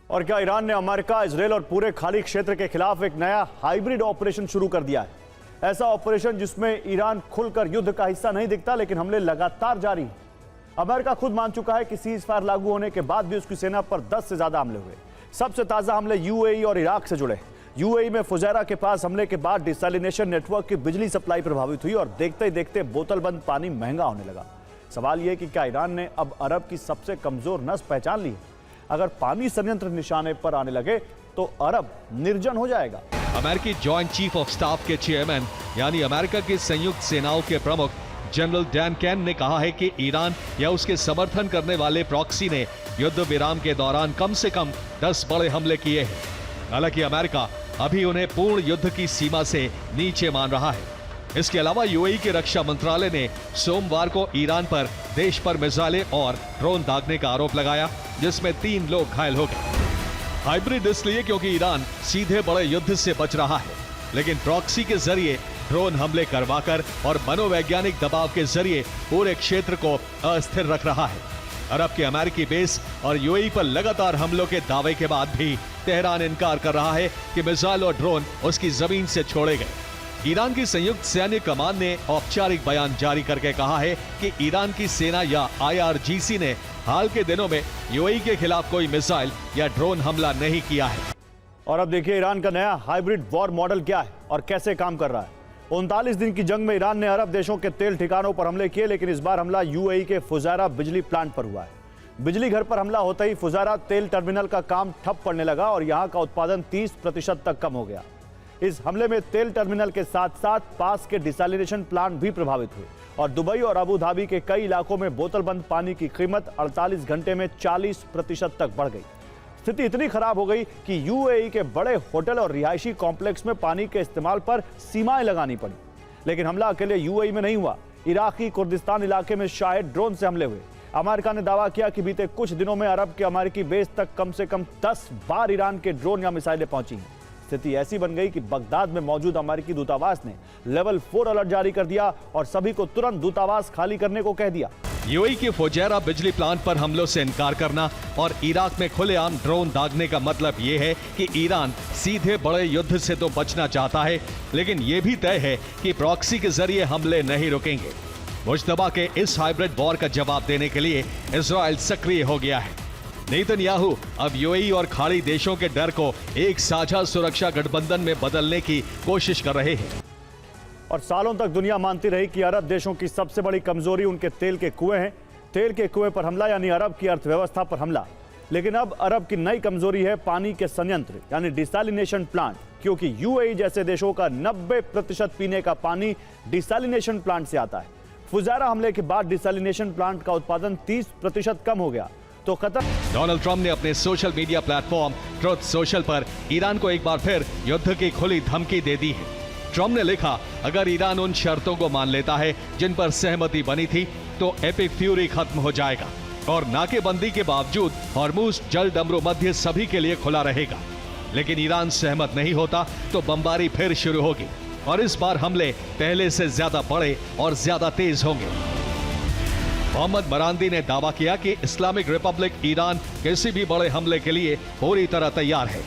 और क्या ईरान ने अमेरिका, इजराइल और पूरे खाड़ी क्षेत्र के खिलाफ एक नया हाइब्रिड ऑपरेशन शुरू कर दिया है। ऐसा ऑपरेशन जिसमें ईरान खुलकर युद्ध का हिस्सा नहीं दिखता, लेकिन हमले लगातार जारी हैं। अमेरिका खुद मान चुका है कि सीज फायर लागू होने के बाद भी उसकी सेना पर 10 से ज्यादा हमले हुए। सबसे ताजा हमले यूएई और इराक से जुड़े। यूएई में फुजैरा के पास हमले के बाद डिसैलिनेशन नेटवर्क की बिजली सप्लाई प्रभावित हुई और देखते ही देखते बोतलबंद पानी महंगा होने लगा। सवाल यह कि क्या ईरान ने अब अरब की सबसे कमजोर नस पहचान ली है? अगर पानी संयंत्र निशाने पर आने लगे तो अरब निर्जन हो जाएगा। अमेरिकी जॉइंट चीफ ऑफ स्टाफ के चेयरमैन यानी अमेरिका की संयुक्त सेनाओं के प्रमुख जनरल डैन कैन ने कहा है कि ईरान या उसके समर्थन करने वाले प्रॉक्सी ने युद्ध विराम के दौरान कम से कम 10 बड़े हमले किए हैं। हालांकि अमेरिका अभी उन्हें पूर्ण युद्ध की सीमा से नीचे मान रहा है। इसके अलावा यूएई के रक्षा मंत्रालय ने सोमवार को ईरान पर देश पर मिसाइलें और ड्रोन दागने का आरोप लगाया, जिसमें 3 लोग घायल हो गए। हाइब्रिड इसलिए क्योंकि ईरान सीधे बड़े युद्ध से बच रहा है, लेकिन प्रॉक्सी के जरिए ड्रोन हमले करवाकर और मनोवैज्ञानिक दबाव के जरिए पूरे क्षेत्र को अस्थिर रख रहा है। अरब के अमेरिकी बेस और यूएई पर लगातार हमलों के दावे के बाद भी तेहरान इनकार कर रहा है कि मिसाइल और ड्रोन उसकी जमीन से छोड़े गए। ईरान की संयुक्त सैन्य कमान ने औपचारिक बयान जारी करके कहा है कि ईरान की सेना या आईआरजीसी ने हाल के दिनों में यूएई के खिलाफ कोई मिसाइल या ड्रोन हमला नहीं किया है। और अब देखिए ईरान का नया हाइब्रिड वॉर मॉडल क्या है और कैसे काम कर रहा है। 39 दिन की जंग में ईरान ने अरब देशों के तेल ठिकानों पर हमले किए, लेकिन इस बार हमला यूएई के फुजैरा बिजली प्लांट पर हुआ है। बिजली घर पर हमला होते ही फुजैरा तेल टर्मिनल का काम ठप पड़ने लगा और यहां का उत्पादन 30% तक कम हो गया। इस हमले में तेल टर्मिनल के साथ साथ पास के डिसैलिनेशन प्लांट भी प्रभावित हुए और दुबई और अबू धाबी के कई इलाकों में बोतलबंद पानी की कीमत 48 घंटे में 40% तक बढ़ गई। स्थिति इतनी खराब हो गई कि यूएई के बड़े होटल और रिहायशी कॉम्प्लेक्स में पानी के इस्तेमाल पर सीमाएं लगानी पड़ी। लेकिन हमला अकेले यूएई में नहीं हुआ। इराकी कुर्दिस्तान इलाके में शायद ड्रोन से हमले हुए। अमेरिका ने दावा किया कि बीते कुछ दिनों में अरब के अमेरिकी बेस तक कम से कम 10 बार ईरान के ड्रोन या मिसाइलें पहुंची हैं। स्थिति ऐसी बन गई कि बगदाद में मौजूद अमेरिकी दूतावास ने लेवल 4 अलर्ट जारी कर दिया और सभी को तुरंत दूतावास खाली करने को कह दिया। यूएई के फुजैरा बिजली प्लांट पर हमलों से इनकार करना और इराक में खुलेआम ड्रोन दागने का मतलब ये है कि ईरान सीधे बड़े युद्ध से तो बचना चाहता है, लेकिन ये भी तय है कि प्रॉक्सी के जरिए हमले नहीं रुकेंगे। मुश्तबा के इस हाइब्रिड वॉर का जवाब देने के लिए इजराइल सक्रिय हो गया है। नेतन्याहू अब यूएई और खाड़ी देशों के डर को एक साझा सुरक्षा गठबंधन में बदलने की कोशिश कर रहे हैं। और सालों तक दुनिया मानती रही कि अरब देशों की सबसे बड़ी कमजोरी उनके तेल के कुएं हैं। तेल के कुएं पर हमला यानी अरब की अर्थव्यवस्था पर हमला। लेकिन अब अरब की नई कमजोरी है पानी के संयंत्र यानी डिसैलिनेशन प्लांट, क्योंकि यूएई जैसे देशों का 90% पीने का पानी डिसैलिनेशन प्लांट से आता है। फुजैरा हमले के बाद डिसैलिनेशन प्लांट का उत्पादन 30% कम हो गया। तो कतर डोनाल्ड ट्रंप ने अपने social media platform truth social पर ईरान को एक बार फिर युद्ध की खुली धमकी दे दी है। ट्रंप ने लिखा, अगर ईरान उन शर्तों को मान लेता है जिन पर सहमति बनी थी तो एपिक फ्यूरी खत्म हो जाएगा और नाकेबंदी के बावजूद हॉर्मुज जल डमरू मध्य सभी के लिए खुला रहेगा। लेकिन ईरान सहमत नहीं होता तो बमबारी फिर शुरू होगी और इस बार हमले पहले से ज्यादा बड़े और ज्यादा तेज होंगे। मोहम्मद मरांदी ने दावा किया कि इस्लामिक रिपब्लिक ईरान किसी भी बड़े हमले के लिए पूरी तरह तैयार है।